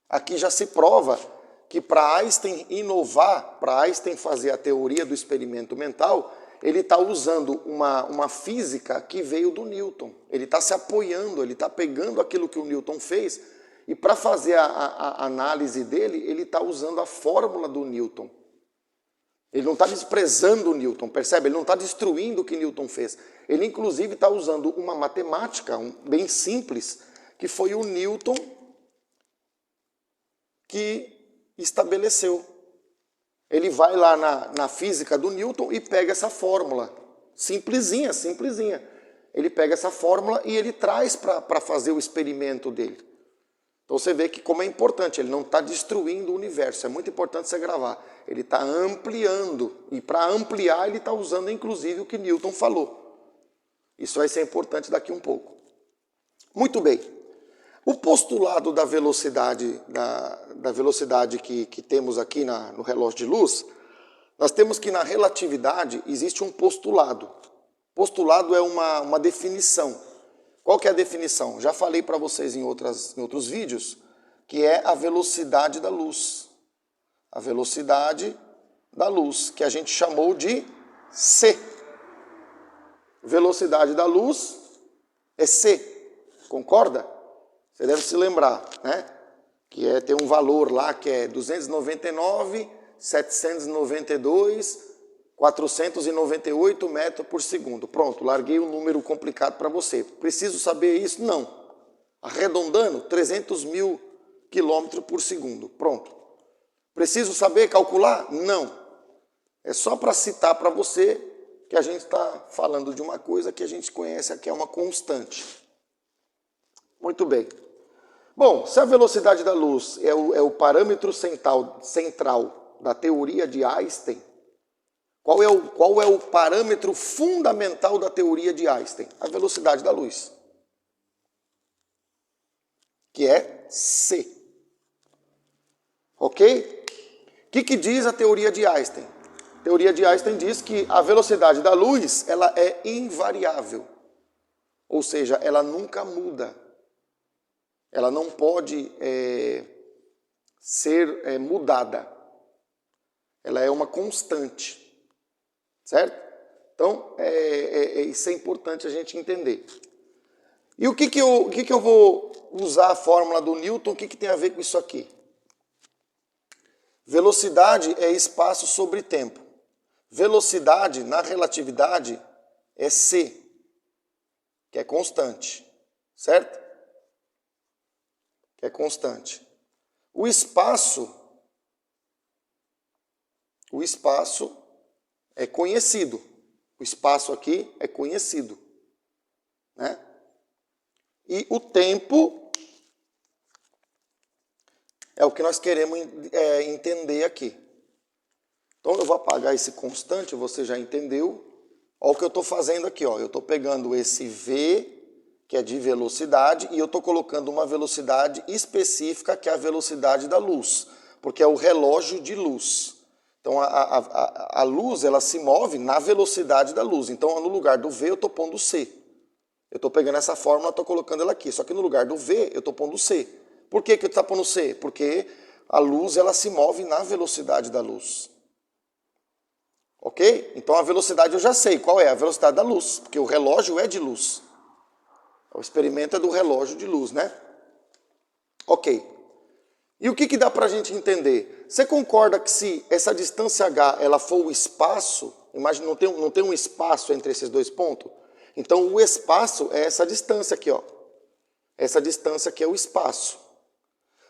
Aqui já se prova que para Einstein inovar, para Einstein fazer a teoria do experimento mental, ele está usando uma física que veio do Newton. Ele está se apoiando, ele está pegando aquilo que o Newton fez e para fazer a análise dele, ele está usando a fórmula do Newton. Ele não está desprezando o Newton, percebe? Ele não está destruindo o que Newton fez. Ele, inclusive, está usando uma matemática bem simples, que foi o Newton que estabeleceu. Ele vai lá na física do Newton e pega essa fórmula. Simplesinha, simplesinha. Ele pega essa fórmula e ele traz para fazer o experimento dele. Então você vê que como é importante, ele não está destruindo o universo. É muito importante você gravar. Ele está ampliando. E para ampliar, ele está usando inclusive o que Newton falou. Isso vai ser importante daqui um pouco. Muito bem. O postulado da velocidade, da velocidade que temos aqui no relógio de luz, nós temos que na relatividade existe um postulado. Postulado é uma definição. Qual que é a definição? Já falei para vocês em outros vídeos, que é a velocidade da luz. A velocidade da luz, que a gente chamou de c. Velocidade da luz é c. Concorda? Você deve se lembrar, né? Que tem um valor lá que é 299, 792, 498 metros por segundo. Pronto, larguei um número complicado para você. Preciso saber isso? Não. Arredondando, 300 mil quilômetros por segundo. Pronto. Preciso saber calcular? Não. É só para citar para você que a gente está falando de uma coisa que a gente conhece que é uma constante. Muito bem. Bom, se a velocidade da luz é o parâmetro central da teoria de Einstein, qual é o parâmetro fundamental da teoria de Einstein? A velocidade da luz, que é c. Ok? O que diz a teoria de Einstein? A teoria de Einstein diz que a velocidade da luz ela é invariável, ou seja, ela nunca muda. Ela não pode ser mudada. Ela é uma constante. Certo? Então, isso é importante a gente entender. E o que eu vou usar a fórmula do Newton? O que tem a ver com isso aqui? Velocidade é espaço sobre tempo. Velocidade, na relatividade, é c, que é constante, certo? Que é constante. O espaço é conhecido. O espaço aqui é conhecido, né? E o tempo é o que nós queremos entender aqui. Então eu vou apagar esse constante, você já entendeu. Olha o que eu estou fazendo aqui, ó. Eu estou pegando esse V, que é de velocidade, e eu estou colocando uma velocidade específica, que é a velocidade da luz, porque é o relógio de luz. Então a luz, ela se move na velocidade da luz. Então no lugar do V eu estou pondo C. Eu estou pegando essa fórmula e estou colocando ela aqui. Só que no lugar do V eu estou pondo C. Por que que eu estou pondo C? Porque a luz, ela se move na velocidade da luz. Ok? Então a velocidade eu já sei. Qual é? A velocidade da luz. Porque o relógio é de luz. O experimento é do relógio de luz, né? Ok. E o que dá para a gente entender? Você concorda que se essa distância h ela for o espaço, imagina, não tem um espaço entre esses dois pontos? Então o espaço é essa distância aqui, ó. Essa distância aqui é o espaço.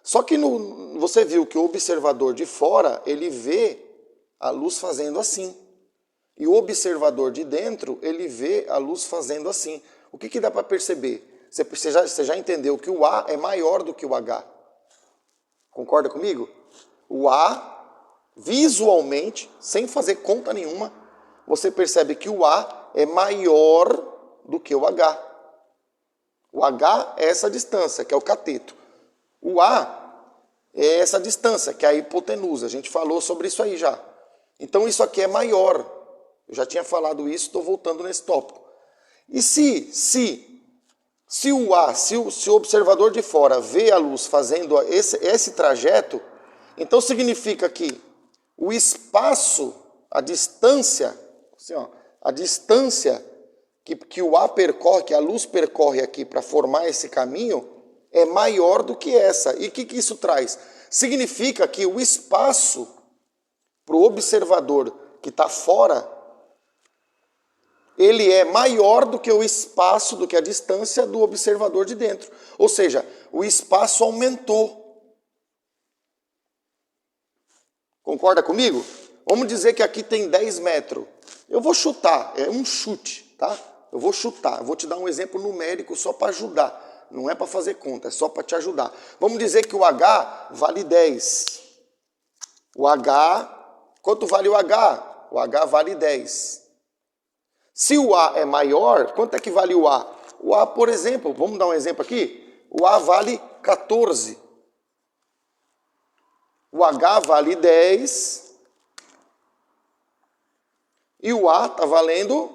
Só que você viu que o observador de fora, ele vê a luz fazendo assim. E o observador de dentro, ele vê a luz fazendo assim. O que dá para perceber? Você já entendeu que o A é maior do que o H. Concorda comigo? O A, visualmente, sem fazer conta nenhuma, você percebe que o A é maior do que o H. O H é essa distância, que é o cateto. O A é essa distância, que é a hipotenusa. A gente falou sobre isso aí já. Então isso aqui é maior. Eu já tinha falado isso, estou voltando nesse tópico. E se o observador de fora vê a luz fazendo esse trajeto, então significa que o espaço, a distância, assim, ó, a distância que o A percorre, que a luz percorre aqui para formar esse caminho, é maior do que essa. E o que isso traz? Significa que o espaço para o observador que está fora, ele é maior do que o espaço, do que a distância do observador de dentro. Ou seja, o espaço aumentou. Concorda comigo? Vamos dizer que aqui tem 10 metros. Eu vou chutar, é um chute, tá? Eu vou chutar, eu vou te dar um exemplo numérico só para ajudar. Não é para fazer conta, é só para te ajudar. Vamos dizer que o H vale 10. O H, quanto vale o H? O H vale 10. Se o A é maior, quanto é que vale o A? O A, por exemplo, vamos dar um exemplo aqui? O A vale 14. O H vale 10. E o A está valendo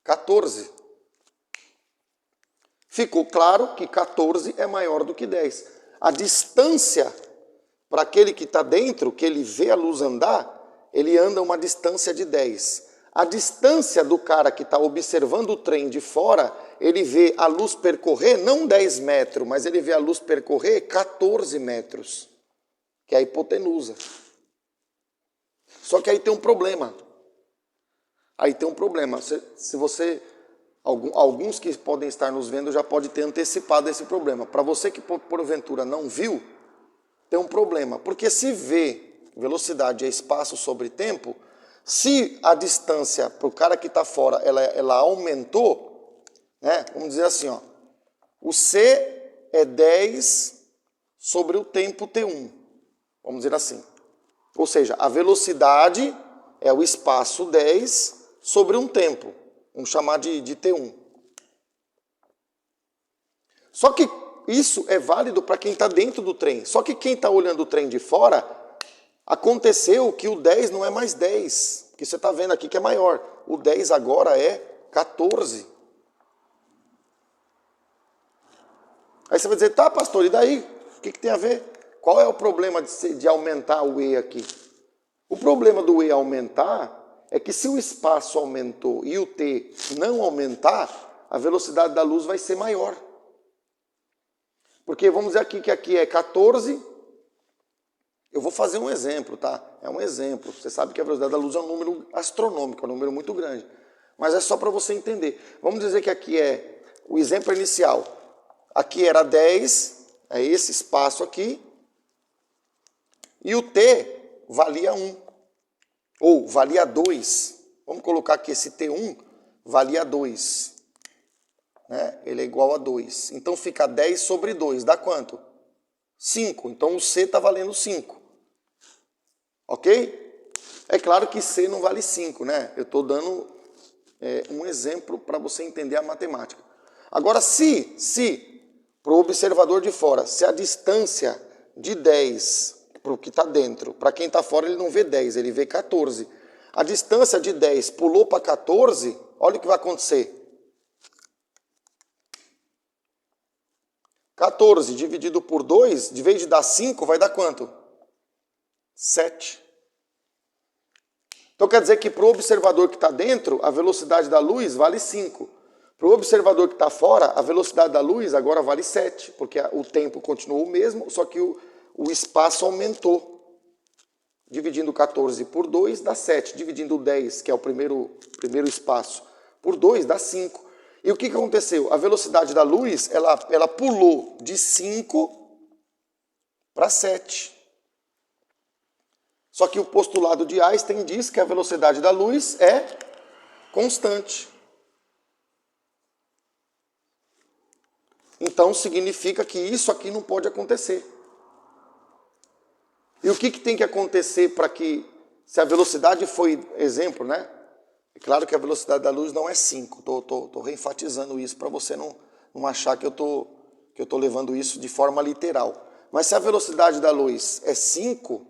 14. Ficou claro que 14 é maior do que 10. A distância para aquele que está dentro, que ele vê a luz andar, ele anda uma distância de 10. A distância do cara que está observando o trem de fora, ele vê a luz percorrer, não 10 metros, mas ele vê a luz percorrer 14 metros, que é a hipotenusa. Só que aí tem um problema. Se você, alguns que podem estar nos vendo já pode ter antecipado esse problema. Para você que porventura não viu, tem um problema. Porque se V, velocidade é espaço sobre tempo, se a distância para o cara que está fora, ela aumentou, né? Vamos dizer assim, ó, o C é 10 sobre o tempo T1. Vamos dizer assim. Ou seja, a velocidade é o espaço 10 sobre um tempo. Vamos chamar de T1. Só que isso é válido para quem está dentro do trem. Só que quem está olhando o trem de fora, aconteceu que o 10 não é mais 10, que você está vendo aqui que é maior. O 10 agora é 14. Aí você vai dizer, tá, pastor, e daí? O que tem a ver? Qual é o problema de aumentar o E aqui? O problema do E aumentar é que se o espaço aumentou e o T não aumentar, a velocidade da luz vai ser maior. Porque vamos dizer aqui que aqui é 14, Eu vou fazer um exemplo, tá? É um exemplo. Você sabe que a velocidade da luz é um número astronômico, é um número muito grande. Mas é só para você entender. Vamos dizer que aqui é o exemplo inicial. Aqui era 10, é esse espaço aqui. E o t valia 1. Ou valia 2. Vamos colocar aqui esse t1 valia 2. Né? Ele é igual a 2. Então fica 10 sobre 2. Dá quanto? 5. Então o c está valendo 5. Ok? É claro que C não vale 5, né? Eu estou dando um exemplo para você entender a matemática. Agora, se para o observador de fora, se a distância de 10 para o que está dentro, para quem está fora ele não vê 10, ele vê 14. A distância de 10 pulou para 14, olha o que vai acontecer. 14 dividido por 2, de vez de dar 5, vai dar quanto? 7. Então quer dizer que para o observador que está dentro, a velocidade da luz vale 5. Para o observador que está fora, a velocidade da luz agora vale 7, porque o tempo continuou o mesmo, só que o espaço aumentou. Dividindo 14 por 2 dá 7. Dividindo 10, que é o primeiro espaço, por 2 dá 5. E o que aconteceu? A velocidade da luz ela pulou de 5 para 7. Só que o postulado de Einstein diz que a velocidade da luz é constante. Então significa que isso aqui não pode acontecer. E o que tem que acontecer para que, se a velocidade foi, exemplo, né? É claro que a velocidade da luz não é 5. Estou reenfatizando isso para você não achar que eu tô levando isso de forma literal. Mas se a velocidade da luz é 5,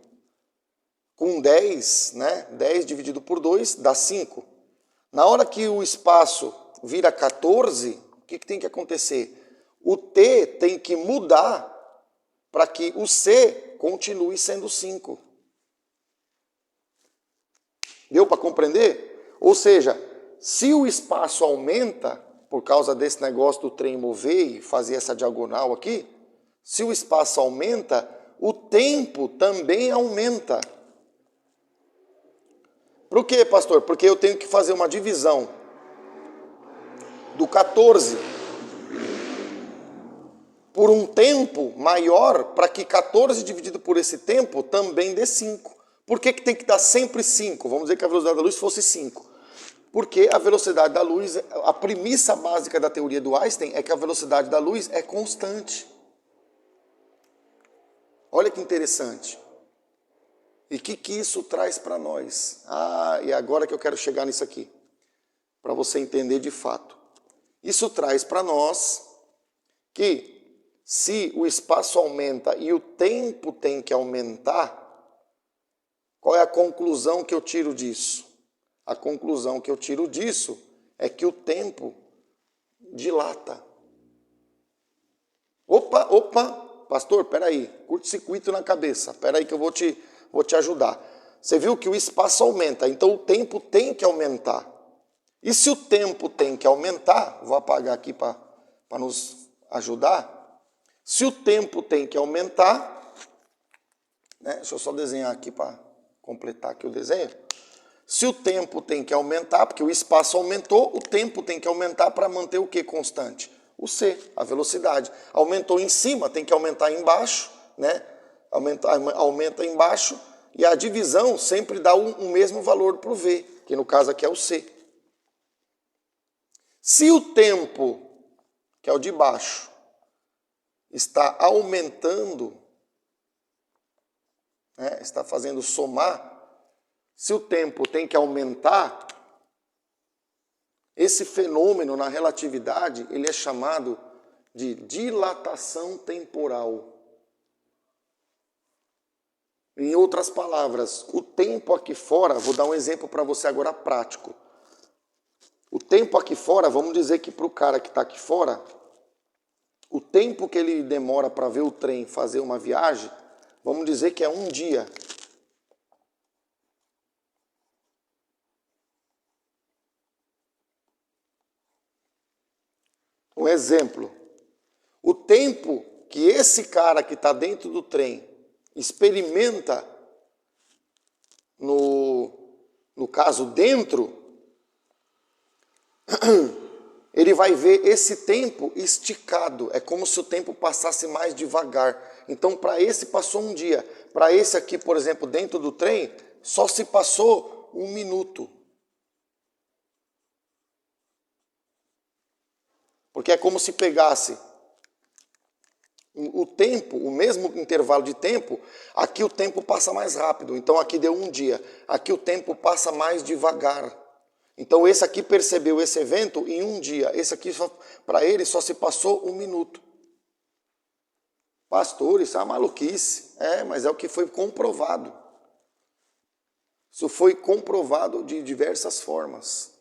com 10, né? 10 dividido por 2 dá 5. Na hora que o espaço vira 14, o que tem que acontecer? O t tem que mudar para que o c continue sendo 5. Deu para compreender? Ou seja, se o espaço aumenta, por causa desse negócio do trem mover e fazer essa diagonal aqui, se o espaço aumenta, o tempo também aumenta. Por quê, pastor? Porque eu tenho que fazer uma divisão do 14 por um tempo maior para que 14 dividido por esse tempo também dê 5. Por que tem que dar sempre 5? Vamos dizer que a velocidade da luz fosse 5. Porque a velocidade da luz, a premissa básica da teoria do Einstein é que a velocidade da luz é constante. Olha que interessante. E o que isso traz para nós? E agora que eu quero chegar nisso aqui, para você entender de fato. Isso traz para nós que se o espaço aumenta e o tempo tem que aumentar, qual é a conclusão que eu tiro disso? A conclusão que eu tiro disso é que o tempo dilata. Opa, pastor, peraí, curto-circuito na cabeça, peraí que eu vou te ajudar. Você viu que o espaço aumenta, então o tempo tem que aumentar. E se o tempo tem que aumentar, vou apagar aqui para nos ajudar. Se o tempo tem que aumentar, né, deixa eu só desenhar aqui para completar aqui o desenho. Se o tempo tem que aumentar, porque o espaço aumentou, o tempo tem que aumentar para manter o que constante? O c, a velocidade. Aumentou em cima, tem que aumentar embaixo, né? Aumenta embaixo e a divisão sempre dá o mesmo valor para o v, que no caso aqui é o c. Se o tempo, que é o de baixo, está aumentando, né? Está fazendo somar, se o tempo tem que aumentar, esse fenômeno na relatividade ele é chamado de dilatação temporal. Em outras palavras, o tempo aqui fora, vou dar um exemplo para você agora prático. O tempo aqui fora, vamos dizer que para o cara que está aqui fora, o tempo que ele demora para ver o trem fazer uma viagem, vamos dizer que é um dia. Um exemplo, o tempo que esse cara que está dentro do trem experimenta, no caso dentro, ele vai ver esse tempo esticado. É como se o tempo passasse mais devagar. Então, para esse passou um dia. Para esse aqui, por exemplo, dentro do trem, só se passou 1 minuto. Porque é como se pegasse o tempo, o mesmo intervalo de tempo, aqui o tempo passa mais rápido. Então aqui deu um dia. Aqui o tempo passa mais devagar. Então esse aqui percebeu esse evento em um dia. Esse aqui, para ele, só se passou 1 minuto. Pastor, isso é uma maluquice. É, mas é o que foi comprovado. Isso foi comprovado de diversas formas.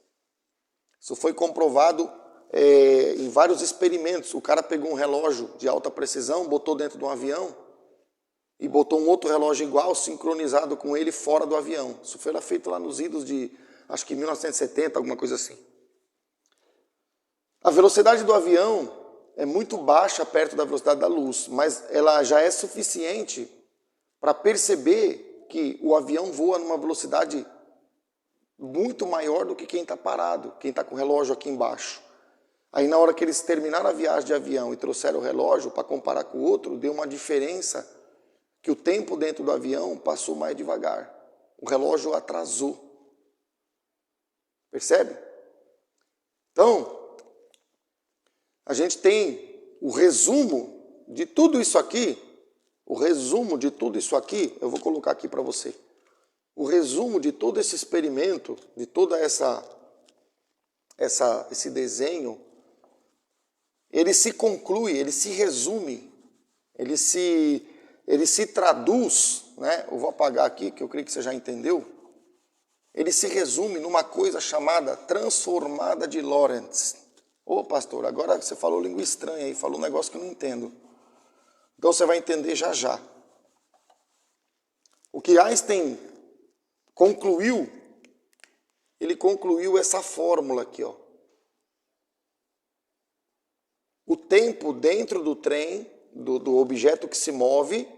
Isso foi comprovado em vários experimentos. O cara pegou um relógio de alta precisão, botou dentro de um avião e botou um outro relógio igual, sincronizado com ele, fora do avião. Isso foi feito lá nos idos de, acho que 1970, alguma coisa assim. A velocidade do avião é muito baixa perto da velocidade da luz, mas ela já é suficiente para perceber que o avião voa numa velocidade muito maior do que quem está parado, quem está com o relógio aqui embaixo. Aí na hora que eles terminaram a viagem de avião e trouxeram o relógio para comparar com o outro, deu uma diferença que o tempo dentro do avião passou mais devagar. O relógio atrasou. Percebe? Então, a gente tem o resumo de tudo isso aqui. O resumo de tudo isso aqui, eu vou colocar aqui para você. O resumo de todo esse experimento, de toda esse desenho, ele se conclui, ele se resume, ele se traduz, né? Eu vou apagar aqui, que eu creio que você já entendeu. Ele se resume numa coisa chamada transformada de Lorentz. Ô pastor, agora você falou língua estranha aí, falou um negócio que eu não entendo. Então você vai entender já já. O que Einstein concluiu, ele concluiu essa fórmula aqui, ó. O tempo dentro do trem, do objeto que se move,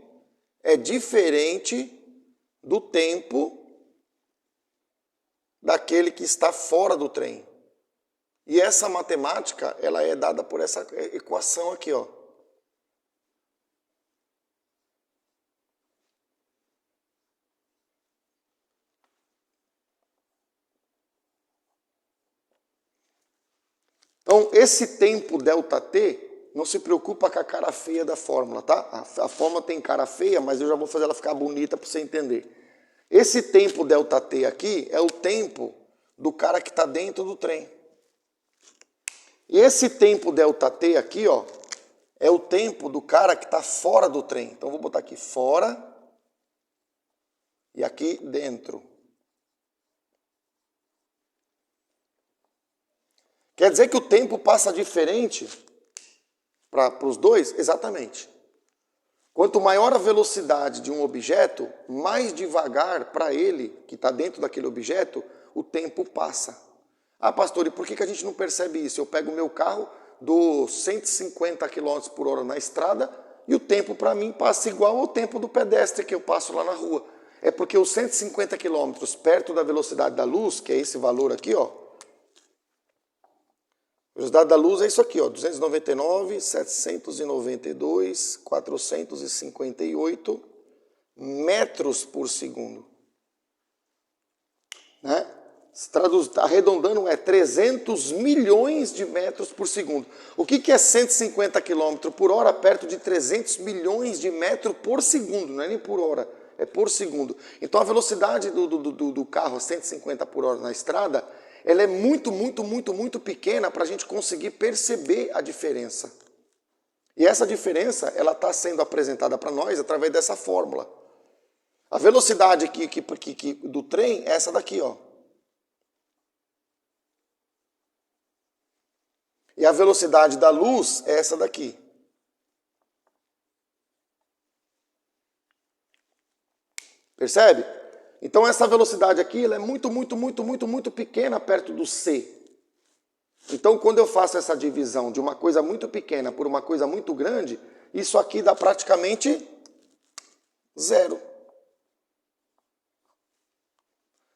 é diferente do tempo daquele que está fora do trem. E essa matemática, ela é dada por essa equação aqui, ó. Então, esse tempo ΔT, não se preocupa com a cara feia da fórmula, tá? A fórmula tem cara feia, mas eu já vou fazer ela ficar bonita para você entender. Esse tempo ΔT aqui é o tempo do cara que está dentro do trem. E esse tempo ΔT aqui, ó, é o tempo do cara que está fora do trem. Então, eu vou botar aqui fora e aqui dentro. Quer dizer que o tempo passa diferente para os dois? Exatamente. Quanto maior a velocidade de um objeto, mais devagar para ele, que está dentro daquele objeto, o tempo passa. Ah, pastor, e por que a gente não percebe isso? Eu pego o meu carro, dou 150 km por hora na estrada e o tempo para mim passa igual ao tempo do pedestre que eu passo lá na rua. É porque os 150 km perto da velocidade da luz, que é esse valor aqui, ó, a velocidade da luz é isso aqui, ó, 299, 792, 458 metros por segundo. Né? Arredondando, é 300 milhões de metros por segundo. O que é 150 km por hora perto de 300 milhões de metros por segundo? Não é nem por hora, é por segundo. Então a velocidade do carro a 150 por hora na estrada, ela é muito, muito, muito, muito pequena para a gente conseguir perceber a diferença. E essa diferença, ela está sendo apresentada para nós através dessa fórmula. A velocidade do trem é essa daqui, ó. E a velocidade da luz é essa daqui. Percebe? Então essa velocidade aqui ela é muito, muito, muito, muito, muito pequena perto do C. Então quando eu faço essa divisão de uma coisa muito pequena por uma coisa muito grande, isso aqui dá praticamente Zero.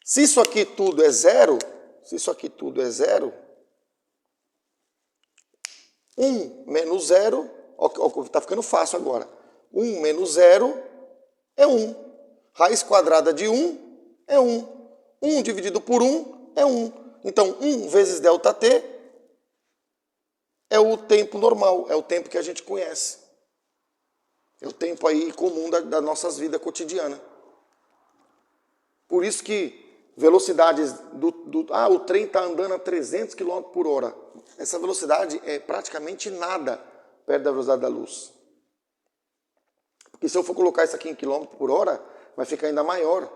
Se isso aqui tudo é zero, 1 menos 0, está ficando fácil agora. 1 menos 0 é 1. Raiz quadrada de 1 é 1. 1 dividido por 1 é 1. Então, 1 vezes ΔT é o tempo normal, é o tempo que a gente conhece. É o tempo aí comum das nossas vidas cotidianas. Por isso que velocidades o trem está andando a 300 km por hora. Essa velocidade é praticamente nada perto da velocidade da luz. Porque se eu for colocar isso aqui em quilômetro por hora, vai ficar ainda maior.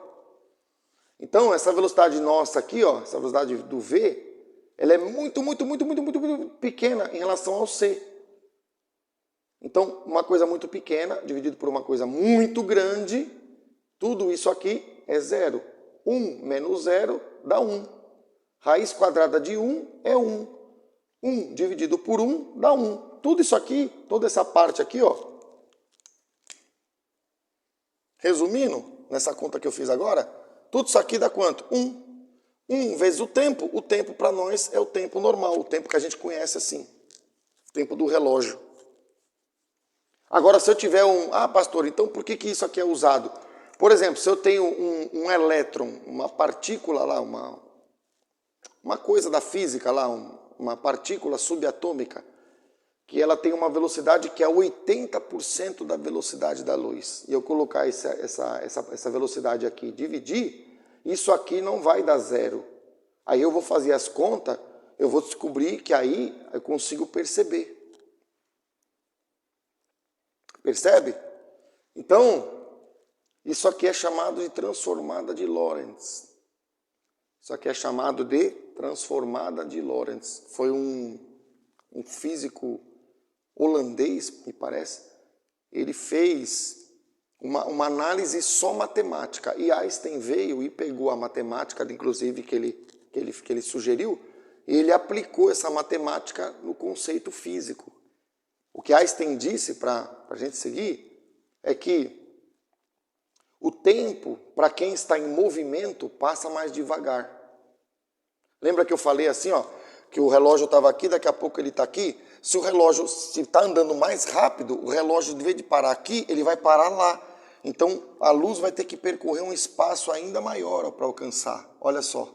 Então, essa velocidade nossa aqui, ó, essa velocidade do V, ela é muito pequena em relação ao C. Então, uma coisa muito pequena, dividido por uma coisa muito grande, tudo isso aqui é zero. 1 menos 0 dá 1. Raiz quadrada de 1 é 1. 1 dividido por 1 dá 1. Tudo isso aqui, toda essa parte aqui, ó. Resumindo, nessa conta que eu fiz agora, tudo isso aqui dá quanto? 1. 1 vezes o tempo para nós é o tempo normal, o tempo que a gente conhece assim. O tempo do relógio. Agora, se eu tiver pastor, então por que isso aqui é usado? Por exemplo, se eu tenho um elétron, uma partícula lá, uma coisa da física lá, uma partícula subatômica, que ela tem uma velocidade que é 80% da velocidade da luz. E eu colocar essa velocidade aqui e dividir, isso aqui não vai dar zero. Aí eu vou fazer as contas, eu vou descobrir que aí eu consigo perceber. Percebe? Então, isso aqui é chamado de transformada de Lorentz. Isso aqui é chamado de transformada de Lorentz. Foi um físico holandês, me parece. Ele fez uma análise só matemática. E Einstein veio e pegou a matemática, inclusive, que ele sugeriu, e ele aplicou essa matemática no conceito físico. O que Einstein disse para a gente seguir é que o tempo, para quem está em movimento, passa mais devagar. Lembra que eu falei assim, ó, que o relógio estava aqui, daqui a pouco ele está aqui? Se o relógio está andando mais rápido, o relógio, em vez de parar aqui, ele vai parar lá. Então, a luz vai ter que percorrer um espaço ainda maior para alcançar. Olha só.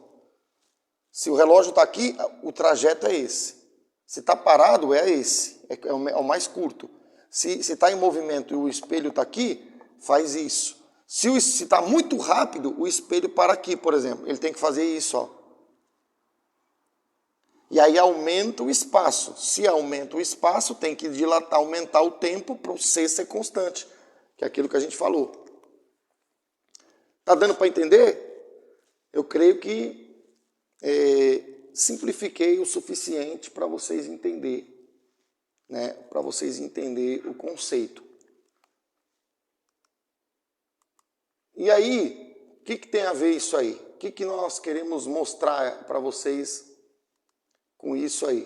Se o relógio está aqui, o trajeto é esse. Se está parado, é esse. É o mais curto. Se está em movimento e o espelho está aqui, faz isso. Se está muito rápido, o espelho para aqui, por exemplo. Ele tem que fazer isso, ó. E aí aumenta o espaço. Se aumenta o espaço, tem que dilatar, aumentar o tempo para o C ser constante. Que é aquilo que a gente falou. Tá dando para entender? Eu creio que simplifiquei o suficiente para vocês entenderem, né? Para vocês entenderem o conceito. E aí, o que tem a ver isso aí? O que nós queremos mostrar para vocês com isso aí?